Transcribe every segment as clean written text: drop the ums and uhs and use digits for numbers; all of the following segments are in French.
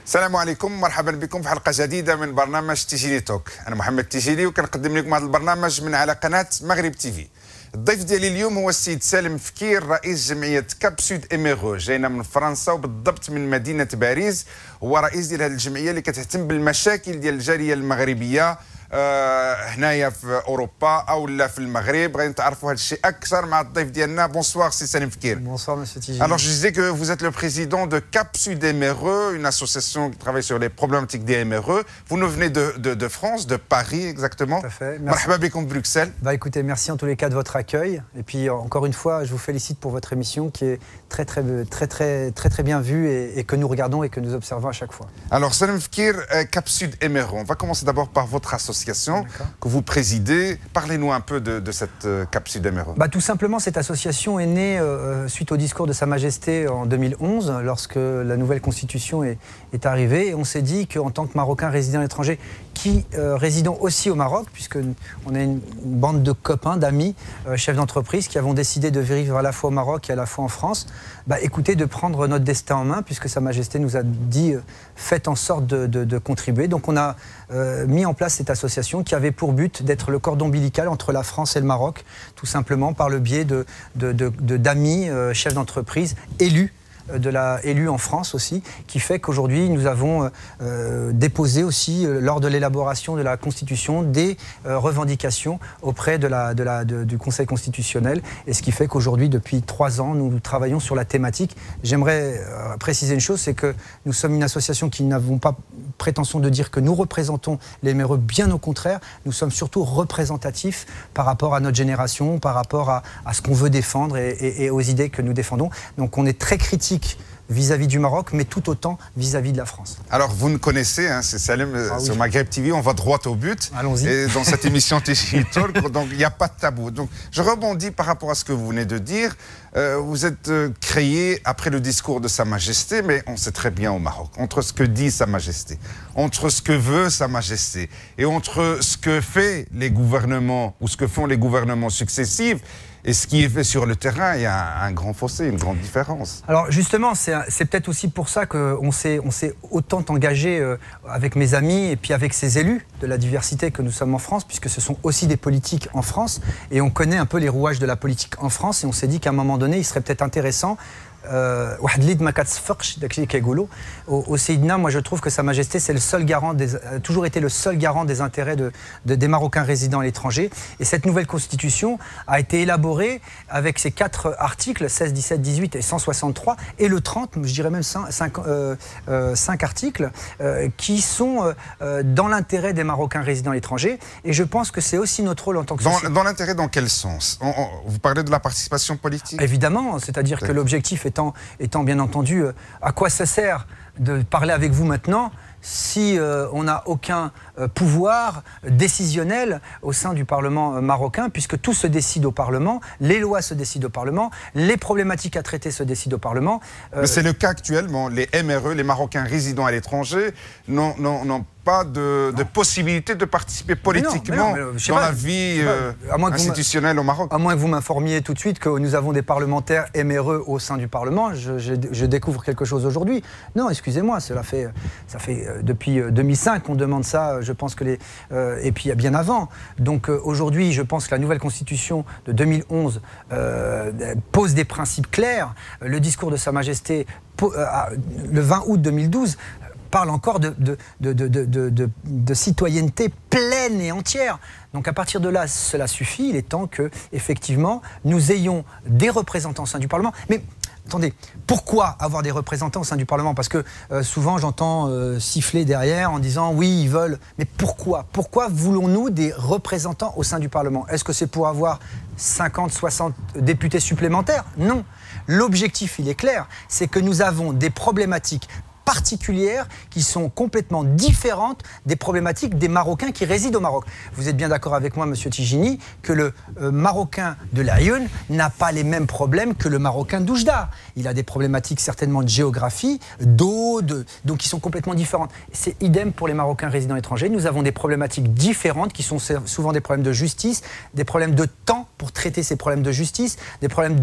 السلام عليكم، مرحبا بكم في حلقة جديدة من برنامج تيجيني توك. أنا محمد تيجيني وكنقدم لكم هذا البرنامج من على قناة مغرب تيفي. الضيف ديالي اليوم هو السيد سالم فكير، رئيس جمعية كاب سود إيميغو، جاينا من فرنسا وبالضبط من مدينة باريس. هو رئيس ديال هذه الجمعية اللي كتهتم بالمشاكل ديال الجالية المغربية هنايا في اوروبا او لا في المغرب. غادي نتعرفوا هذا الشيء اكثر مع الضيف ديالنا. بونسوار سي سالم فكير. Bonsoir monsieur Tijini. Alors je disais que vous êtes le président de Cap Sud MRE, une association qui travaille sur les problématiques des MRE. Vous nous venez de France, de Paris exactement. Tout à fait. Marhaba bikoum de Bruxelles. Bah écoutez, merci en tous les cas de votre accueil. Et puis encore une fois, je vous félicite pour votre émission qui est très bien vue et que nous regardons et que nous observons à chaque fois. Alors Salem Fkir, Cap Sud MRE, on va commencer d'abord par votre association que vous présidez. Parlez-nous un peu de cette Cap Sud MRE. Bah, tout simplement, cette association est née suite au discours de Sa Majesté en 2011, lorsque la nouvelle constitution est arrivée. Et on s'est dit qu'en tant que Marocains résidant à l'étranger, qui résidons aussi au Maroc, puisqu'on est une bande de copains, d'amis, chefs d'entreprise, qui avons décidé de vivre à la fois au Maroc et à la fois en France, bah, écoutez, de prendre notre destin en main, puisque Sa Majesté nous a dit faites en sorte de contribuer. Donc on a mis en place cette association qui avait pour but d'être le cordon ombilical entre la France et le Maroc, tout simplement par le biais d'amis, chefs d'entreprise, élus en France aussi, qui fait qu'aujourd'hui nous avons déposé aussi lors de l'élaboration de la Constitution des revendications auprès du Conseil constitutionnel, et ce qui fait qu'aujourd'hui depuis 3 ans nous travaillons sur la thématique. J'aimerais préciser une chose, c'est que nous sommes une association qui n'avons pas prétention de dire que nous représentons les MRE, bien au contraire, nous sommes surtout représentatifs par rapport à notre génération, par rapport à ce qu'on veut défendre et aux idées que nous défendons. Donc on est très critique vis-à-vis du Maroc, mais tout autant vis-à-vis de la France. Alors vous nous connaissez, hein, c'est Salem sur Maghreb TV, on va droit au but. Allons-y. Et dans cette émission Tijini Talk, donc il n'y a pas de tabou. Donc je rebondis par rapport à ce que vous venez de dire. Vous êtes créé après le discours de Sa Majesté, mais on sait très bien au Maroc, entre ce que dit Sa Majesté, entre ce que veut Sa Majesté et entre ce que fait les gouvernements ou ce que font les gouvernements successifs et ce qui est fait sur le terrain, il y a un grand fossé, une grande différence. Alors justement, c'est peut-être aussi pour ça qu'on s'est autant engagé avec mes amis et puis avec ces élus de la diversité que nous sommes en France, puisque ce sont aussi des politiques en France, et on connaît un peu les rouages de la politique en France, et on s'est dit qu'à un moment donné, il serait peut-être intéressant au Seydina, moi je trouve que Sa Majesté c'est le seul garant a toujours été le seul garant des intérêts des Marocains résidant à l'étranger, et cette nouvelle constitution a été élaborée avec ces 4 articles 16, 17, 18 et 163 et le 30, je dirais même 5 articles qui sont dans l'intérêt des Marocains résidant à l'étranger, et je pense que c'est aussi notre rôle en tant que société. Dans l'intérêt, dans quel sens? Vous parlez de la participation politique? Évidemment, c'est-à-dire que l'objectif étant bien entendu, à quoi ça sert de parler avec vous maintenant si on n'a aucun pouvoir décisionnel au sein du Parlement marocain, puisque tout se décide au Parlement, les lois se décident au Parlement, les problématiques à traiter se décident au Parlement. Mais c'est le cas actuellement, les MRE, les Marocains résidant à l'étranger, n'ont pas de possibilité de participer politiquement dans la vie institutionnelle au Maroc. À moins que vous m'informiez tout de suite que nous avons des parlementaires MRE au sein du Parlement, je découvre quelque chose aujourd'hui. Non, excusez-moi, ça fait depuis 2005 qu'on demande ça, je pense que et puis bien avant. Donc aujourd'hui, je pense que la nouvelle constitution de 2011 pose des principes clairs. Le discours de Sa Majesté, le 20 août 2012, parle encore de citoyenneté pleine et entière. Donc à partir de là, cela suffit. Il est temps que, effectivement, nous ayons des représentants au sein du Parlement. Mais attendez, pourquoi avoir des représentants au sein du Parlement? Parce que souvent j'entends siffler derrière en disant oui, ils veulent. Mais pourquoi? Pourquoi voulons-nous des représentants au sein du Parlement? Est-ce que c'est pour avoir 50, 60 députés supplémentaires? Non. L'objectif, il est clair, c'est que nous avons des problématiques particulières qui sont complètement différentes des problématiques des Marocains qui résident au Maroc. Vous êtes bien d'accord avec moi, monsieur Tijini, que le Marocain de Laayoune n'a pas les mêmes problèmes que le Marocain d'Oujda. Il a des problématiques certainement de géographie, d'eau, donc qui sont complètement différentes. C'est idem pour les Marocains résidant étrangers. Nous avons des problématiques différentes qui sont souvent des problèmes de justice, des problèmes de temps pour traiter ces problèmes de justice, des problèmes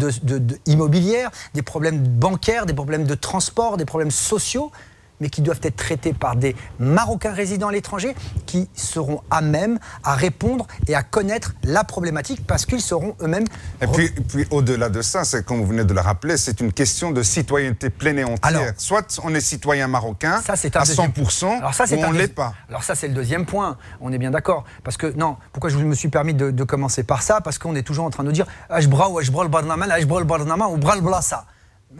immobilières, des problèmes bancaires, des problèmes de transport, des problèmes sociaux. mais qui doivent être traités par des Marocains résidant à l'étranger qui seront à même à répondre et à connaître la problématique parce qu'ils seront eux-mêmes... Et puis au-delà de ça, c'est comme vous venez de le rappeler, c'est une question de citoyenneté pleine et entière. Alors, soit on est citoyen marocain ça, à 100%, alors ça, ou on ne l'est pas. Alors ça, c'est le deuxième point, on est bien d'accord. Parce que, non, pourquoi je me suis permis de commencer par ça? Parce qu'on est toujours en train de dire « Ajbra ou Ajbra le Barnaman, Ajbra le Barnaman ou Bra le Blassa ».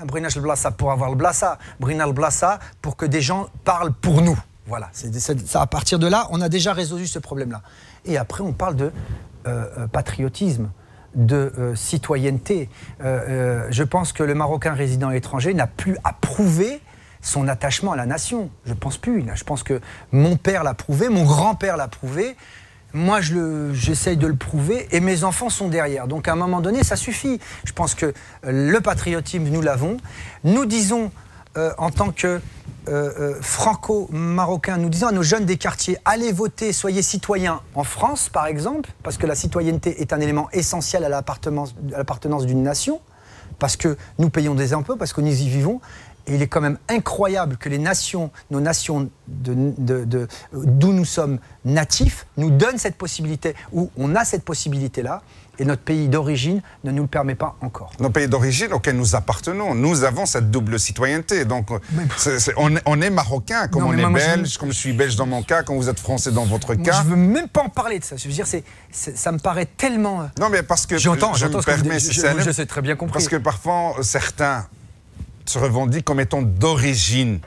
Brina le Blassa pour avoir le Blassa, Brina le Blassa pour que des gens parlent pour nous. Voilà, ça, à partir de là, on a déjà résolu ce problème-là. Et après, on parle de patriotisme, de citoyenneté. Je pense que le Marocain résident à l'étranger n'a plus à prouver son attachement à la nation. Je pense plus. Je pense que mon père l'a prouvé, mon grand-père l'a prouvé. Moi, j'essaye de le prouver et mes enfants sont derrière. Donc, à un moment donné, ça suffit. Je pense que le patriotisme, nous l'avons. Nous disons, en tant que franco-marocains, nous disons à nos jeunes des quartiers, allez voter, soyez citoyens en France, par exemple, parce que la citoyenneté est un élément essentiel à l'appartenance d'une nation, parce que nous payons des impôts, parce que nous y vivons. Et il est quand même incroyable que les nations, nos nations d'où nous sommes natifs, nous donnent cette possibilité, où on a cette possibilité-là, et notre pays d'origine ne nous le permet pas encore. Nos pays d'origine auxquels nous appartenons, nous avons cette double citoyenneté. Donc, on est marocain, comme on est belge, comme je suis belge dans mon cas, comme vous êtes français dans votre cas. Je ne veux même pas en parler de ça. Je veux dire, ça me paraît tellement... Non, mais parce que je sais très bien compris. Parce que parfois, certains se revendiquent comme étant d'origine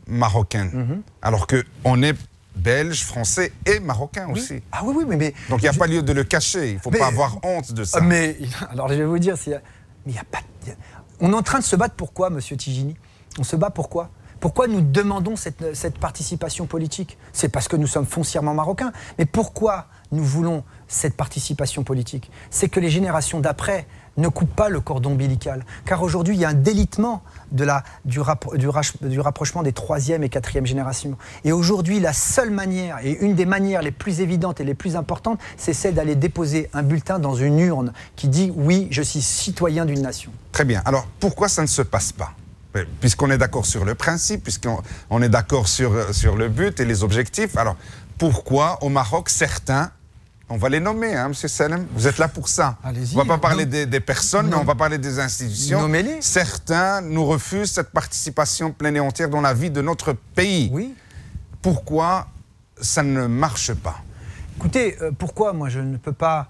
marocaine, alors qu'on est belge, français et marocain aussi. Ah oui, mais... Donc il n'y a pas lieu de le cacher, il ne faut pas avoir honte de ça. Mais, alors je vais vous dire, on est en train de se battre pourquoi, monsieur Tigini? On se bat pourquoi? Pourquoi nous demandons cette participation politique? C'est parce que nous sommes foncièrement marocains. Mais pourquoi nous voulons cette participation politique? C'est que les générations d'après ne coupent pas le cordon ombilical. Car aujourd'hui, il y a un délitement du rapprochement des 3e et 4e générations. Et aujourd'hui, la seule manière, et une des manières les plus évidentes et les plus importantes, c'est celle d'aller déposer un bulletin dans une urne qui dit « Oui, je suis citoyen d'une nation ». Très bien. Alors, pourquoi ça ne se passe pas? Puisqu'on est d'accord sur le principe, puisqu'on est d'accord sur le but et les objectifs, alors pourquoi au Maroc, certains, on va les nommer, hein, M. Salem, vous êtes là pour ça. On ne va pas parler des personnes, mais on va parler des institutions. Nommez-les. Certains nous refusent cette participation pleine et entière dans la vie de notre pays. Oui. Pourquoi ça ne marche pas? Écoutez, pourquoi? Moi, je ne peux pas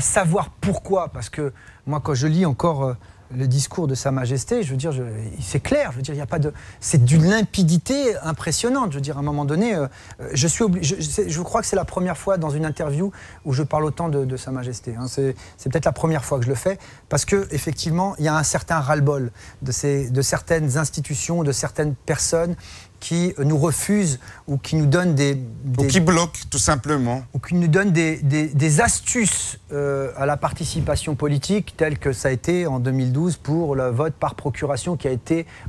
savoir pourquoi, parce que moi, quand je lis encore... le discours de Sa Majesté, je veux dire, c'est clair, je veux dire, il y a pas de... C'est d'une limpidité impressionnante, je veux dire, à un moment donné, je crois que c'est la première fois dans une interview où je parle autant de Sa Majesté. Hein. C'est peut-être la première fois que je le fais, parce qu'effectivement, il y a un certain ras-le-bol de certaines institutions, de certaines personnes qui nous refusent ou qui nous donnent ou qui bloquent, tout simplement. Ou qui nous donnent des astuces à la participation politique, telle que ça a été en 2012 pour le vote par procuration,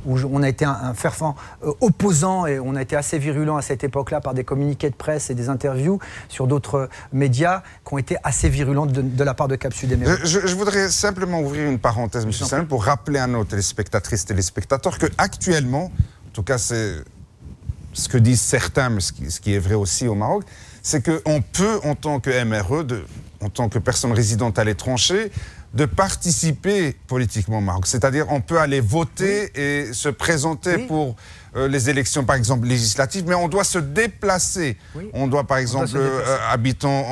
où on a été un fervent opposant et on a été assez virulent à cette époque-là par des communiqués de presse et des interviews sur d'autres médias qui ont été assez virulents de la part de Cap Sud Émeraude. Je voudrais simplement ouvrir une parenthèse, M. Salem, pour rappeler à nos téléspectatrices et téléspectateurs qu'actuellement, en tout cas c'est ce que disent certains, mais ce qui est vrai aussi au Maroc, c'est qu'on peut, en tant que MRE, en tant que personne résidente à l'étranger, de participer politiquement au Maroc. C'est-à-dire on peut aller voter et se présenter pour les élections, par exemple, législatives, mais on doit se déplacer. Oui. On doit, par exemple, habitant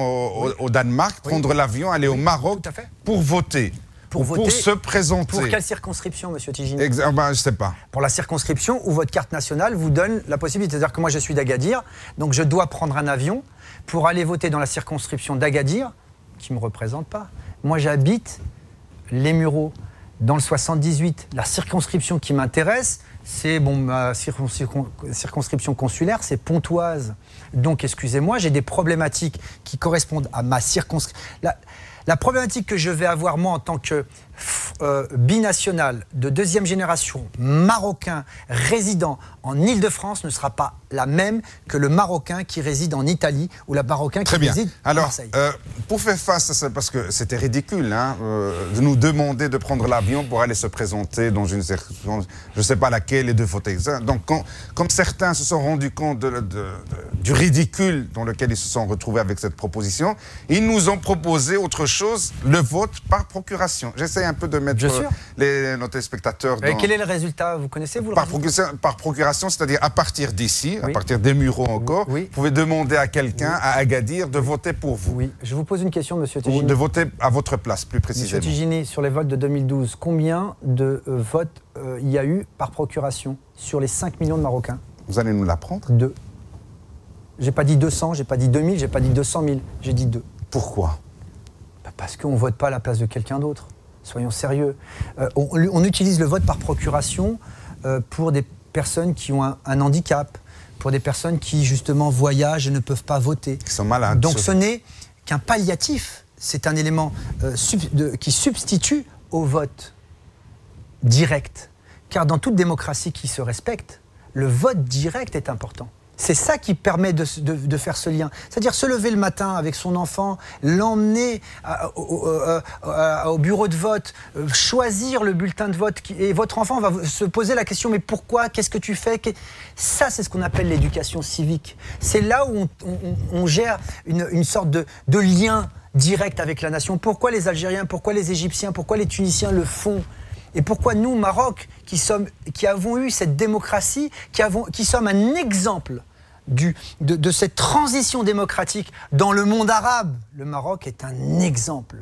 au Danemark, prendre l'avion, aller au Maroc pour voter. Pour se présenter. Pour quelle circonscription, monsieur Tigini? Je ne sais pas. Pour la circonscription où votre carte nationale vous donne la possibilité. C'est-à-dire que moi, je suis d'Agadir, donc je dois prendre un avion pour aller voter dans la circonscription d'Agadir, qui ne me représente pas. Moi, j'habite les Mureaux, dans le 78. La circonscription qui m'intéresse, c'est ma circonscription consulaire, c'est Pontoise. Donc, excusez-moi, j'ai des problématiques qui correspondent à ma circonscription. La problématique que je vais avoir, moi, en tant que binational de deuxième génération marocain résidant en Île-de-France ne sera pas la même que le Marocain qui réside en Italie ou le Marocain qui réside à Marseille. Alors, pour faire face à ça, parce que c'était ridicule hein, de nous demander de prendre l'avion pour aller se présenter dans une circonscription, je ne sais pas laquelle, et de voter. Donc, comme certains se sont rendus compte du ridicule dans lequel ils se sont retrouvés avec cette proposition, ils nous ont proposé autre chose, le vote par procuration. J'essaie un peu de mettre nos téléspectateurs dans... Quel est le résultat? Vous connaissez, vous, le résultat? Par procuration, c'est-à-dire à partir d'ici, à partir des Mureaux encore, vous pouvez demander à quelqu'un, à Agadir, de voter pour vous. Oui, je vous pose une question, monsieur Tigini. Ou de voter à votre place, plus précisément. Monsieur Tigini, sur les votes de 2012, combien de votes il y a eu par procuration sur les 5 millions de Marocains? Vous allez nous l'apprendre? 2. J'ai pas dit 200, j'ai pas dit 2000, j'ai pas dit 200 000, j'ai dit 2. Pourquoi? Parce qu'on ne vote pas à la place de quelqu'un d'autre. Soyons sérieux. On utilise le vote par procuration pour des personnes qui ont un handicap, pour des personnes qui, justement, voyagent et ne peuvent pas voter. Qui sont malades. Donc ce n'est qu'un palliatif. C'est un élément qui substitue au vote direct. Car dans toute démocratie qui se respecte, le vote direct est important. C'est ça qui permet de faire ce lien. C'est-à-dire se lever le matin avec son enfant, l'emmener au bureau de vote, choisir le bulletin de vote. Et votre enfant va se poser la question, mais pourquoi? Qu'est-ce que tu fais? Ça, c'est ce qu'on appelle l'éducation civique. C'est là où on gère une sorte de lien direct avec la nation. Pourquoi les Algériens, pourquoi les Égyptiens, pourquoi les Tunisiens le font? Et pourquoi nous, Maroc, qui avons eu cette démocratie, qui sommes un exemple de cette transition démocratique dans le monde arabe, le Maroc est un exemple.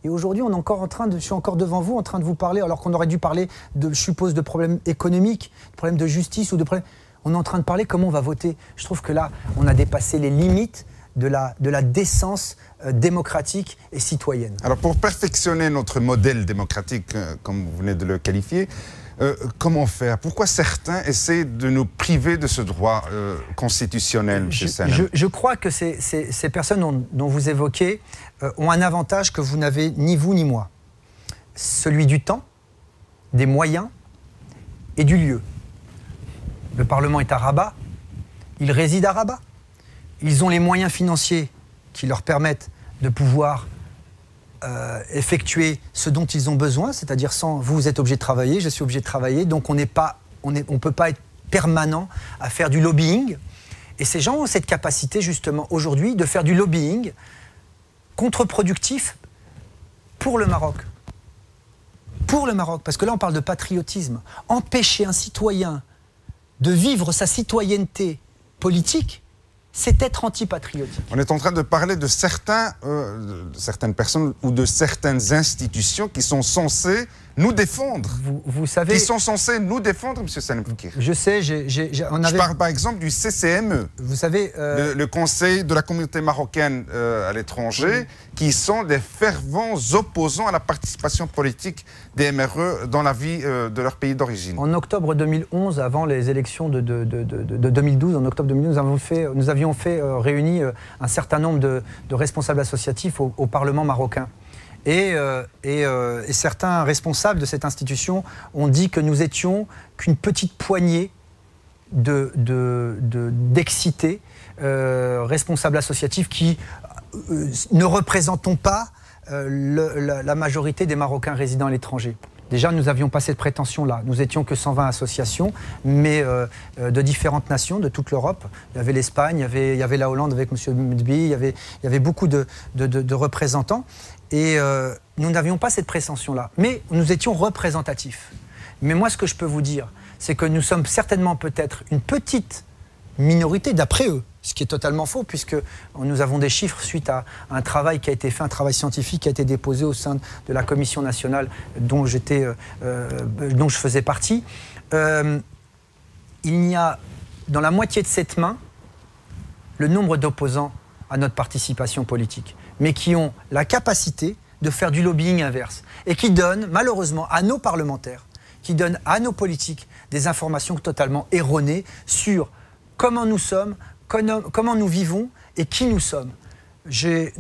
Et aujourd'hui, je suis encore devant vous en train de vous parler, alors qu'on aurait dû parler, je suppose, de problèmes économiques, de problèmes de justice ou de problèmes... On est en train de parler comment on va voter. Je trouve que là, on a dépassé les limites de la décence démocratique et citoyenne. Alors pour perfectionner notre modèle démocratique, comme vous venez de le qualifier, comment faire? Pourquoi certains essaient de nous priver de ce droit constitutionnel, M. Salem? Je crois que ces personnes dont vous évoquez ont un avantage que vous n'avez ni vous ni moi. Celui du temps, des moyens et du lieu. Le Parlement est à Rabat, il réside à Rabat. Ils ont les moyens financiers qui leur permettent de pouvoir effectuer ce dont ils ont besoin, c'est-à-dire sans vous êtes obligé de travailler, je suis obligé de travailler, donc on ne peut pas être permanent à faire du lobbying. Et ces gens ont cette capacité justement aujourd'hui de faire du lobbying contre-productif pour le Maroc. Pour le Maroc, parce que là on parle de patriotisme. Empêcher un citoyen de vivre sa citoyenneté politique, c'est être antipatriotique. On est en train de parler de certaines personnes ou de certaines institutions qui sont censées nous défendre. Vous savez... Qui sont censés nous défendre, M. Salem Fekir. Je sais, Je parle par exemple du CCME, vous savez, le Conseil de la communauté marocaine à l'étranger, qui sont des fervents opposants à la participation politique des MRE dans la vie de leur pays d'origine. En octobre 2011, avant les élections de 2012, en octobre 2012, nous avions réuni un certain nombre de responsables associatifs au Parlement marocain. Et certains responsables de cette institution ont dit que nous étions qu'une petite poignée d'excités responsables associatifs qui ne représentons pas la majorité des Marocains résidant à l'étranger. Déjà, nous n'avions pas cette prétention-là. Nous étions que 120 associations, mais de différentes nations, de toute l'Europe. Il y avait l'Espagne, il y avait la Hollande avec M. Mdbi, il y avait beaucoup de représentants. Et nous n'avions pas cette prétention-là. Mais nous étions représentatifs. Mais moi, ce que je peux vous dire, c'est que nous sommes certainement peut-être une petite minorité, d'après eux, ce qui est totalement faux, puisque nous avons des chiffres suite à un travail qui a été fait, un travail scientifique qui a été déposé au sein de la commission nationale dont je faisais partie. Il y a, dans la moitié de cette main, le nombre d'opposants à notre participation politique, mais qui ont la capacité de faire du lobbying inverse, et qui donnent, malheureusement, à nos parlementaires, qui donnent à nos politiques des informations totalement erronées sur comment nous sommes, comment nous vivons et qui nous sommes. J'ai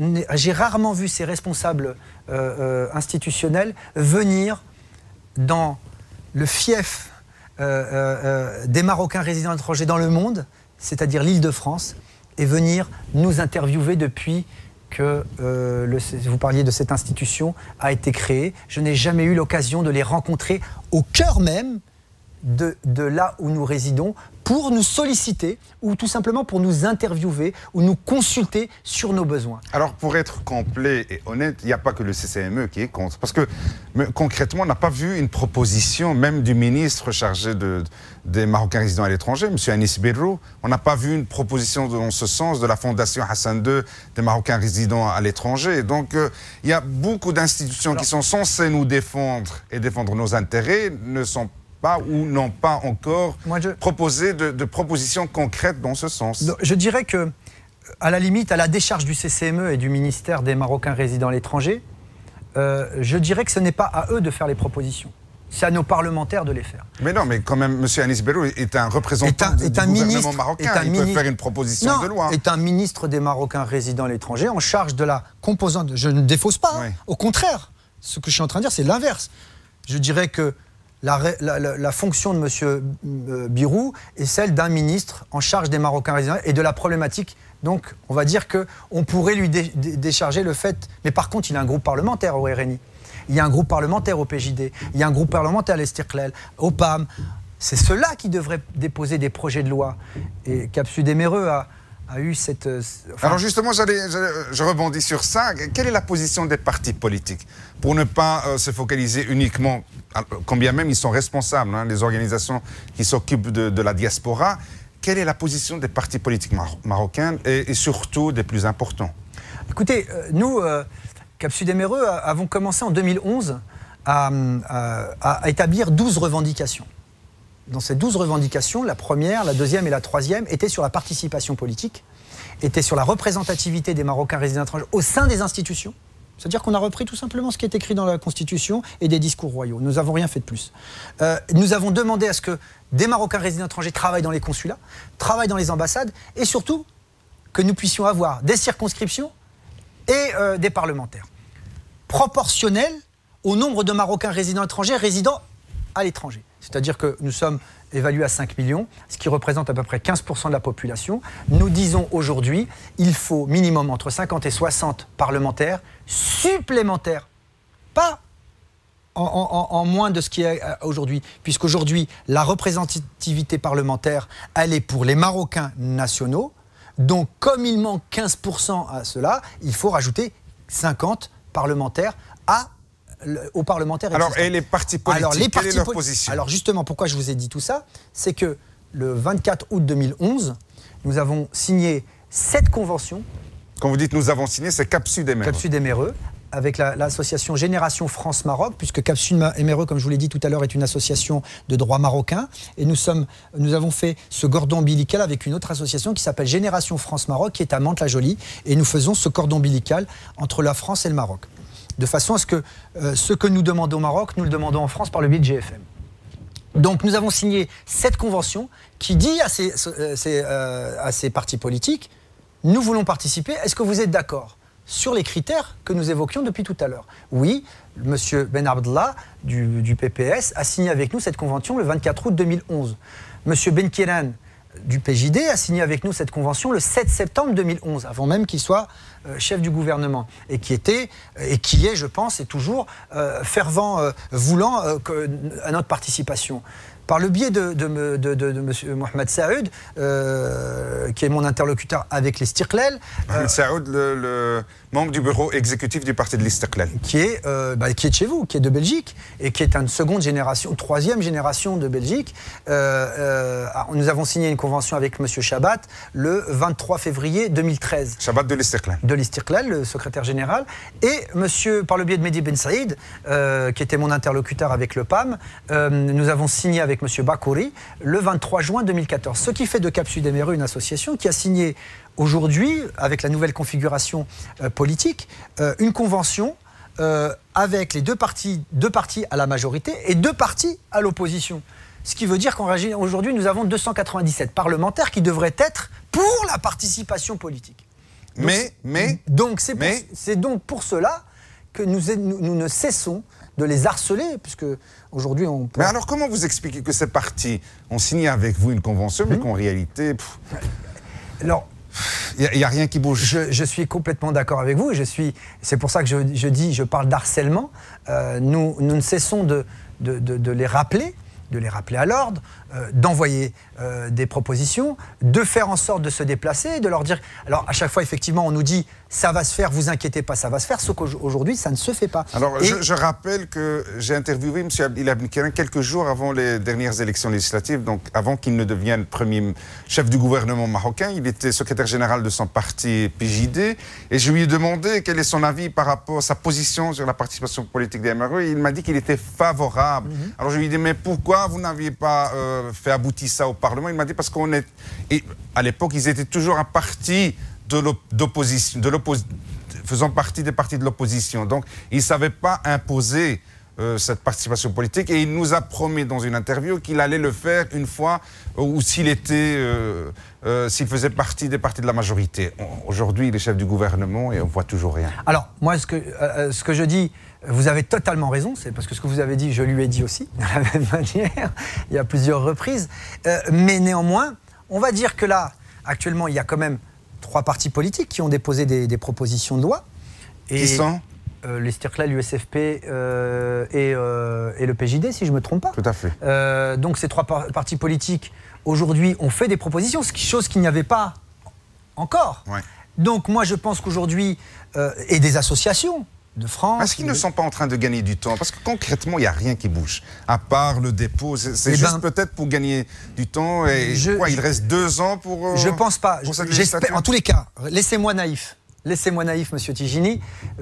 rarement vu ces responsables institutionnels venir dans le fief des Marocains résidant à l'étranger dans le monde, c'est-à-dire l'Île-de-France, et venir nous interviewer depuis que vous parliez de cette institution a été créée. Je n'ai jamais eu l'occasion de les rencontrer au cœur même de là où nous résidons pour nous solliciter ou tout simplement pour nous interviewer ou nous consulter sur nos besoins. Alors pour être complet et honnête, il n'y a pas que le CCME qui est contre. Parce que concrètement, on n'a pas vu une proposition même du ministre chargé des Marocains résidant à l'étranger, M. Anis Birrou. On n'a pas vu une proposition dans ce sens de la Fondation Hassan II des Marocains résidant à l'étranger. Donc il y a beaucoup d'institutions qui sont censées nous défendre et défendre nos intérêts, ne sont pas ou n'ont pas encore proposé de propositions concrètes dans ce sens. Je dirais que, à la limite, à la décharge du CCME et du ministère des Marocains résidant à l'étranger, je dirais que ce n'est pas à eux de faire les propositions. C'est à nos parlementaires de les faire. Mais non, mais quand même, M. Anis Birrou est un représentant du gouvernement marocain. Il peut faire une proposition de loi. Est un ministre des Marocains résidant à l'étranger en charge de la composante. Je ne défausse pas. Oui. Au contraire, ce que je suis en train de dire, c'est l'inverse. Je dirais que la fonction de M. Birrou est celle d'un ministre en charge des Marocains résidents et de la problématique. Donc, on va dire qu'on pourrait lui décharger le fait... Mais par contre, il y a un groupe parlementaire au RNI. Il y a un groupe parlementaire au PJD. Il y a un groupe parlementaire à l'Istiqlal, au PAM. C'est ceux-là qui devraient déposer des projets de loi. Et Cap Sud Émereux a eu cette... Alors justement, je rebondis sur ça. Quelle est la position des partis politiques pour ne pas se focaliser uniquement, quand bien même ils sont responsables, hein, les organisations qui s'occupent de la diaspora, quelle est la position des partis politiques marocains et surtout des plus importants? Écoutez, nous, Cap Sud Émereux, avons commencé en 2011 à établir 12 revendications. Dans ces 12 revendications, la première, la deuxième et la troisième étaient sur la participation politique, étaient sur la représentativité des Marocains résidant à l'étranger au sein des institutions. C'est-à-dire qu'on a repris tout simplement ce qui est écrit dans la Constitution et des discours royaux. Nous n'avons rien fait de plus. Nous avons demandé à ce que des Marocains résidant à l'étranger travaillent dans les consulats, travaillent dans les ambassades et surtout que nous puissions avoir des circonscriptions et des parlementaires proportionnels au nombre de Marocains résidents étrangers résidant à l'étranger. C'est-à-dire que nous sommes évalués à 5 millions, ce qui représente à peu près 15% de la population. Nous disons aujourd'hui, il faut minimum entre 50 et 60 parlementaires supplémentaires, pas en moins de ce qui est aujourd'hui, puisqu'aujourd'hui, la représentativité parlementaire, elle est pour les Marocains nationaux. Donc, comme il manque 15% à cela, il faut rajouter 50 parlementaires aux parlementaires existants. Alors, et les partis politiques, quelle est leur position? Alors justement, pourquoi je vous ai dit tout ça? C'est que le 24 août 2011, nous avons signé 7 conventions. Quand vous dites nous avons signé, c'est Cap Sud Émereux. Cap Sud Émereux, avec l'association Génération France-Maroc, puisque Cap Sud Émereux, comme je vous l'ai dit tout à l'heure, est une association de droit marocain. Et nous avons fait ce cordon ombilical avec une autre association qui s'appelle Génération France-Maroc, qui est à Mantes-la-Jolie. Et nous faisons ce cordon ombilical entre la France et le Maroc. De façon à ce que ce que nous demandons au Maroc, nous le demandons en France par le biais de GFM. Donc nous avons signé cette convention qui dit à ces partis politiques, nous voulons participer, est-ce que vous êtes d'accord sur les critères que nous évoquions depuis tout à l'heure? Oui, M. Ben Abdallah du PPS a signé avec nous cette convention le 24 août 2011. M. Ben Kiran du PJD a signé avec nous cette convention le 7 septembre 2011, avant même qu'il soit chef du gouvernement, et qui est, je pense, et toujours fervent, voulant à notre participation. Par le biais de M. Mohamed Saoud, qui est mon interlocuteur avec l'Istiqlal. Mohamed Saoud, le membre du bureau exécutif du parti de l'Istiqlal. Qui est de chez vous, qui est de Belgique, et qui est une seconde génération, troisième génération de Belgique. Nous avons signé une convention avec M. Chabat le 23 février 2013. Chabat de l'Istiqlal. De l'Istiqlal, le secrétaire général. Et par le biais de Mehdi Ben Saïd, qui était mon interlocuteur avec le PAM, nous avons signé avec M. Bakouri le 23 juin 2014. Ce qui fait de Cap Sud Émereux une association qui a signé aujourd'hui, avec la nouvelle configuration politique, une convention avec les deux partis à la majorité et 2 partis à l'opposition. Ce qui veut dire qu'aujourd'hui, nous avons 297 parlementaires qui devraient être pour la participation politique. Donc, c'est donc pour cela que nous ne cessons de les harceler, puisque aujourd'hui on peut... Mais alors comment vous expliquez que ces partis ont signé avec vous une convention, mais qu'en réalité... Alors, il n'y a rien qui bouge. Je suis complètement d'accord avec vous. C'est pour ça que je parle d'harcèlement. Nous ne cessons de les rappeler à l'ordre, d'envoyer des propositions, de faire en sorte de se déplacer, de leur dire... Alors, à chaque fois, effectivement, on nous dit « ça va se faire, vous inquiétez pas, ça va se faire », sauf qu'aujourd'hui, ça ne se fait pas. Alors, je rappelle que j'ai interviewé M. Abdel Abdelkarim quelques jours avant les dernières élections législatives, donc avant qu'il ne devienne premier chef du gouvernement marocain. Il était secrétaire général de son parti PJD, et je lui ai demandé quel est son avis par rapport à sa position sur la participation politique des MRE, et il m'a dit qu'il était favorable. Alors, je lui ai dit « mais pourquoi vous n'aviez pas fait aboutir ça au Parlement ?» Il m'a dit parce qu'on est... Et à l'époque, ils étaient toujours un parti d'opposition, faisant partie des partis de l'opposition. Donc, il ne savait pas imposer cette participation politique, et il nous a promis dans une interview qu'il allait le faire une fois ou s'il faisait partie des partis de la majorité. Aujourd'hui, il est chef du gouvernement et on ne voit toujours rien. Alors, moi, ce que je dis... Vous avez totalement raison, c'est parce que ce que vous avez dit, je lui ai dit aussi, de la même manière, il y a plusieurs reprises. Mais néanmoins, on va dire que là, actuellement, il y a quand même 3 partis politiques qui ont déposé des propositions de loi. Qui sont l'Istiqlal, l'USFP et le PJD, si je ne me trompe pas. Tout à fait. Donc ces 3 partis politiques, aujourd'hui, ont fait des propositions, chose qu'il n'y avait pas encore. Ouais. Donc moi, je pense qu'aujourd'hui, et des associations de France... Est-ce qu'ils ne sont pas en train de gagner du temps? Parce que concrètement, il n'y a rien qui bouge, à part le dépôt. C'est juste peut-être pour gagner du temps. Et il reste 2 ans pour... je ne pense pas. J'espère. En tous les cas, laissez-moi naïf. Laissez-moi naïf, Monsieur Tigini,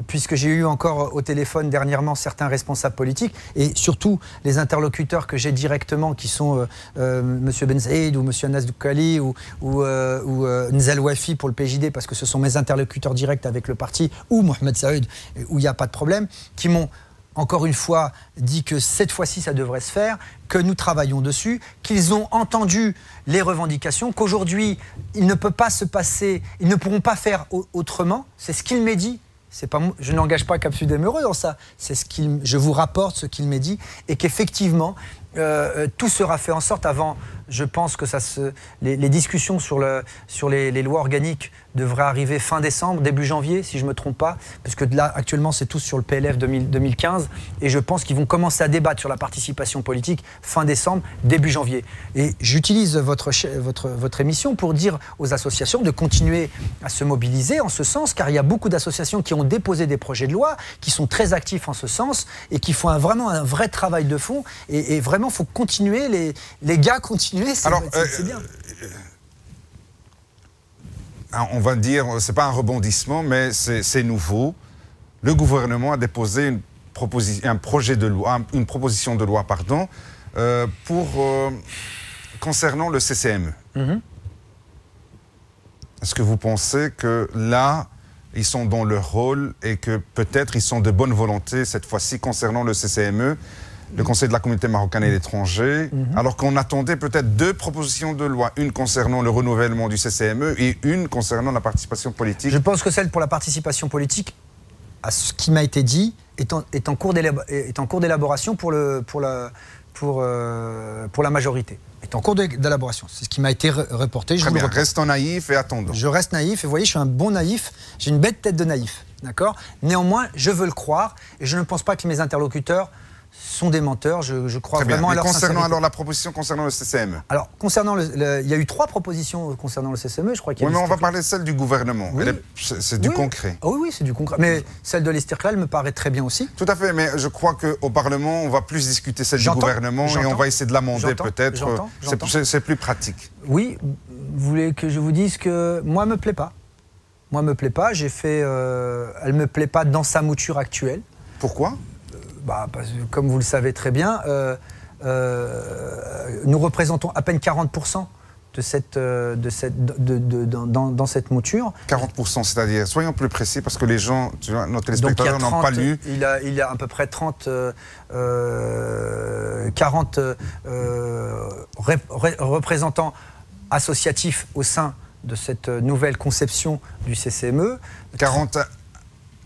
puisque j'ai eu encore au téléphone dernièrement certains responsables politiques et surtout les interlocuteurs que j'ai directement, qui sont Monsieur Ben Saïd ou Monsieur Anas Doukali ou Nzal Wafi pour le PJD, parce que ce sont mes interlocuteurs directs avec le parti, ou Mohamed Saïd, où il n'y a pas de problème, qui m'ont encore une fois dit que cette fois-ci ça devrait se faire, que nous travaillons dessus, qu'ils ont entendu les revendications, qu'aujourd'hui il ne peut pas se passer, ils ne pourront pas faire autrement, c'est ce qu'il m'est dit. C'est pas, je n'engage pas Cap Sud Émereux dans ça, je vous rapporte ce qu'il m'est dit, et qu'effectivement tout sera fait en sorte avant, je pense que les discussions sur les lois organiques devraient arriver fin décembre, début janvier, si je ne me trompe pas, parce que là, actuellement, c'est tous sur le PLF 2015, et je pense qu'ils vont commencer à débattre sur la participation politique fin décembre, début janvier. Et j'utilise votre émission pour dire aux associations de continuer à se mobiliser en ce sens, car il y a beaucoup d'associations qui ont déposé des projets de loi, qui sont très actifs en ce sens, et qui font vraiment un vrai travail de fond, et vraiment, il faut continuer, les gars, continuer, c'est bien. On va dire, c'est pas un rebondissement, mais c'est nouveau. Le gouvernement a déposé une proposition de loi, concernant le CCME. Est-ce que vous pensez que là, ils sont dans leur rôle et que peut-être ils sont de bonne volonté cette fois-ci concernant le CCME, le Conseil de la communauté marocaine et l'étranger, alors qu'on attendait peut-être 2 propositions de loi, une concernant le renouvellement du CCME et une concernant la participation politique? Je pense que celle pour la participation politique, à ce qui m'a été dit, est en cours d'élaboration pour la majorité. Est en cours d'élaboration. C'est ce qui m'a été reporté. Très bien, restons naïfs et attendons. Je reste naïf, et vous voyez, je suis un bon naïf, j'ai une belle tête de naïf, d'accord? Néanmoins, je veux le croire, et je ne pense pas que mes interlocuteurs sont des menteurs, je crois vraiment à leur sincérité. Concernant alors la proposition concernant le CCME? Alors, concernant il y a eu 3 propositions concernant le CCME, je crois qu'il y a... Oui, mais on va parler de celle du gouvernement. Oui. C'est du concret. Oh oui, c'est du concret. Mais celle de l'Istiqlal me paraît très bien aussi. Tout à fait, mais je crois qu'au Parlement, on va plus discuter celle du gouvernement et on va essayer de l'amender peut-être. C'est plus pratique. Oui, vous voulez que je vous dise que moi, elle me plaît pas. Moi, elle me plaît pas. Elle me plaît pas dans sa mouture actuelle. Dans parce que, comme vous le savez très bien, nous représentons à peine 40% dans cette mouture. 40%, c'est-à-dire, soyons plus précis, parce que les gens, tu vois, nos téléspectateurs n'ont pas lu. Il y a à peu près 40 représentants associatifs au sein de cette nouvelle conception du CCME. 40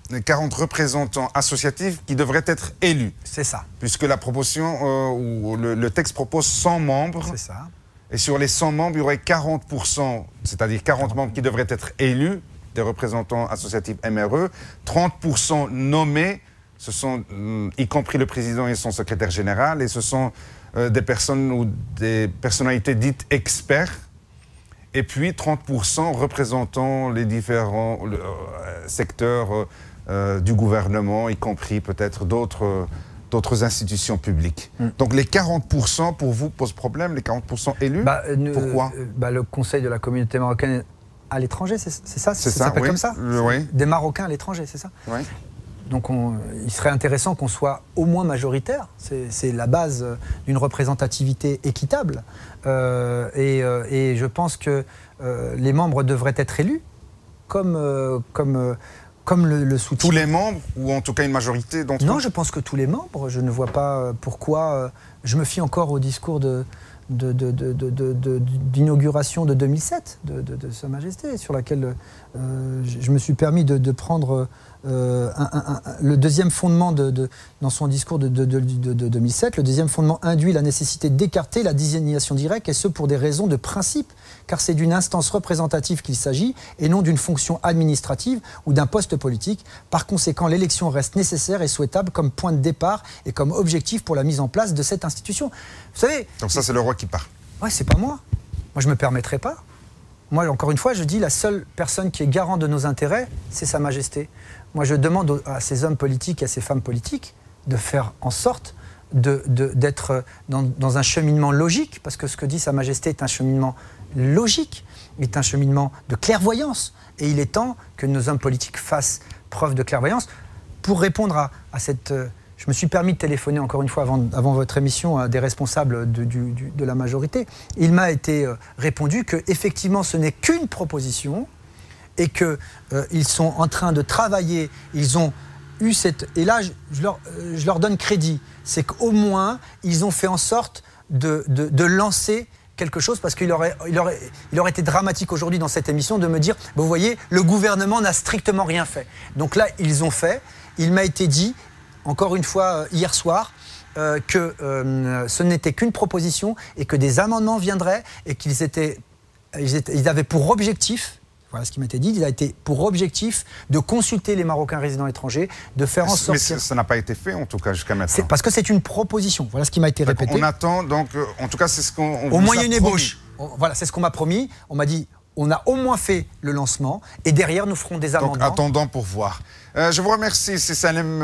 représentants associatifs qui devraient être élus. C'est ça. Puisque la proposition, ou le texte propose 100 membres. C'est ça. Et sur les 100 membres, il y aurait 40%, c'est-à-dire 40 membres qui devraient être élus, des représentants associatifs MRE, 30% nommés, ce sont y compris le président et son secrétaire général, et ce sont des personnes ou des personnalités dites experts, et puis 30% représentant les différents secteurs du gouvernement, y compris peut-être d'autres institutions publiques. Donc les 40% pour vous posent problème, les 40% élus? Pourquoi? Le Conseil de la communauté marocaine à l'étranger, c'est ça? C'est ça ça, s'appelle oui. comme ça? Oui. Des Marocains à l'étranger, c'est ça? Oui. Donc il serait intéressant qu'on soit au moins majoritaire. C'est la base d'une représentativité équitable. Et je pense que les membres devraient être élus comme le soutien. Tous les membres, ou en tout cas une majorité d'entre eux? Non, je pense que tous les membres. Je ne vois pas pourquoi. Je me fie encore au discours d'inauguration de 2007 de Sa Majesté, sur laquelle je me suis permis de prendre le deuxième fondement dans son discours de 2007. Le deuxième fondement induit la nécessité d'écarter la désignation directe, et ce pour des raisons de principe, car c'est d'une instance représentative qu'il s'agit et non d'une fonction administrative ou d'un poste politique. Par conséquent, l'élection reste nécessaire et souhaitable comme point de départ et comme objectif pour la mise en place de cette institution. Vous savez... Donc ça, c'est le roi qui part. Ouais, c'est pas moi. Moi, je me permettrai pas. Moi, encore une fois, je dis la seule personne qui est garant de nos intérêts, c'est Sa Majesté. Moi, je demande à ces hommes politiques et à ces femmes politiques de faire en sorte d'être dans un cheminement logique, parce que ce que dit Sa Majesté est un cheminement logique, est un cheminement de clairvoyance. Et il est temps que nos hommes politiques fassent preuve de clairvoyance. Pour répondre à cette... Je me suis permis de téléphoner, encore une fois, avant votre émission, à des responsables de la majorité. Il m'a été répondu qu'effectivement, ce n'est qu'une proposition et qu'ils sont en train de travailler. Ils ont eu cette... Et là, je leur donne crédit. C'est qu'au moins, ils ont fait en sorte de lancer quelque chose, parce qu'il aurait été dramatique aujourd'hui dans cette émission de me dire, vous voyez, le gouvernement n'a strictement rien fait. Donc là, ils ont fait. Il m'a été dit, encore une fois, hier soir, que ce n'était qu'une proposition et que des amendements viendraient et ils avaient pour objectif, voilà ce qui m'a été dit, il a été pour objectif de consulter les Marocains résidents étrangers, de faire en sorte... Mais ça n'a pas été fait, en tout cas, jusqu'à maintenant. Parce que c'est une proposition, voilà ce qui m'a été répété. On attend, donc, en tout cas, c'est ce qu'on... Au moins, il y a une ébauche. Voilà, c'est ce qu'on m'a promis. On m'a dit, on a au moins fait le lancement, et derrière, nous ferons des amendements. Donc, attendons pour voir. Je vous remercie, c'est Salem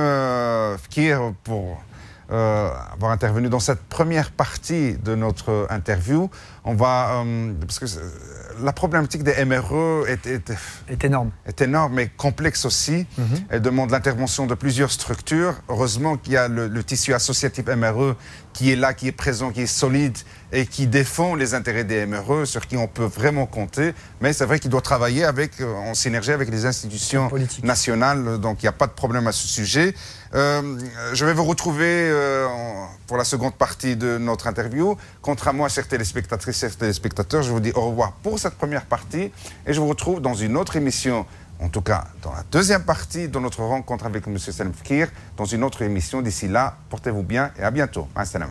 Fkir, pour avoir intervenu dans cette première partie de notre interview. On va... parce que la problématique des MRE est énorme. Est énorme, mais complexe aussi. Elle demande l'intervention de plusieurs structures. Heureusement qu'il y a le tissu associatif MRE qui est là, qui est présent, qui est solide et qui défend les intérêts des MRE, sur qui on peut vraiment compter. Mais c'est vrai qu'il doit travailler en synergie avec les institutions nationales. Donc il n'y a pas de problème à ce sujet. Je vais vous retrouver pour la seconde partie de notre interview. Quant à moi, chers téléspectatrices et téléspectateurs, je vous dis au revoir pour cette première partie et je vous retrouve dans une autre émission, en tout cas dans la deuxième partie de notre rencontre avec M. Salem Fkir, dans une autre émission. D'ici là, portez-vous bien et à bientôt. Assalam.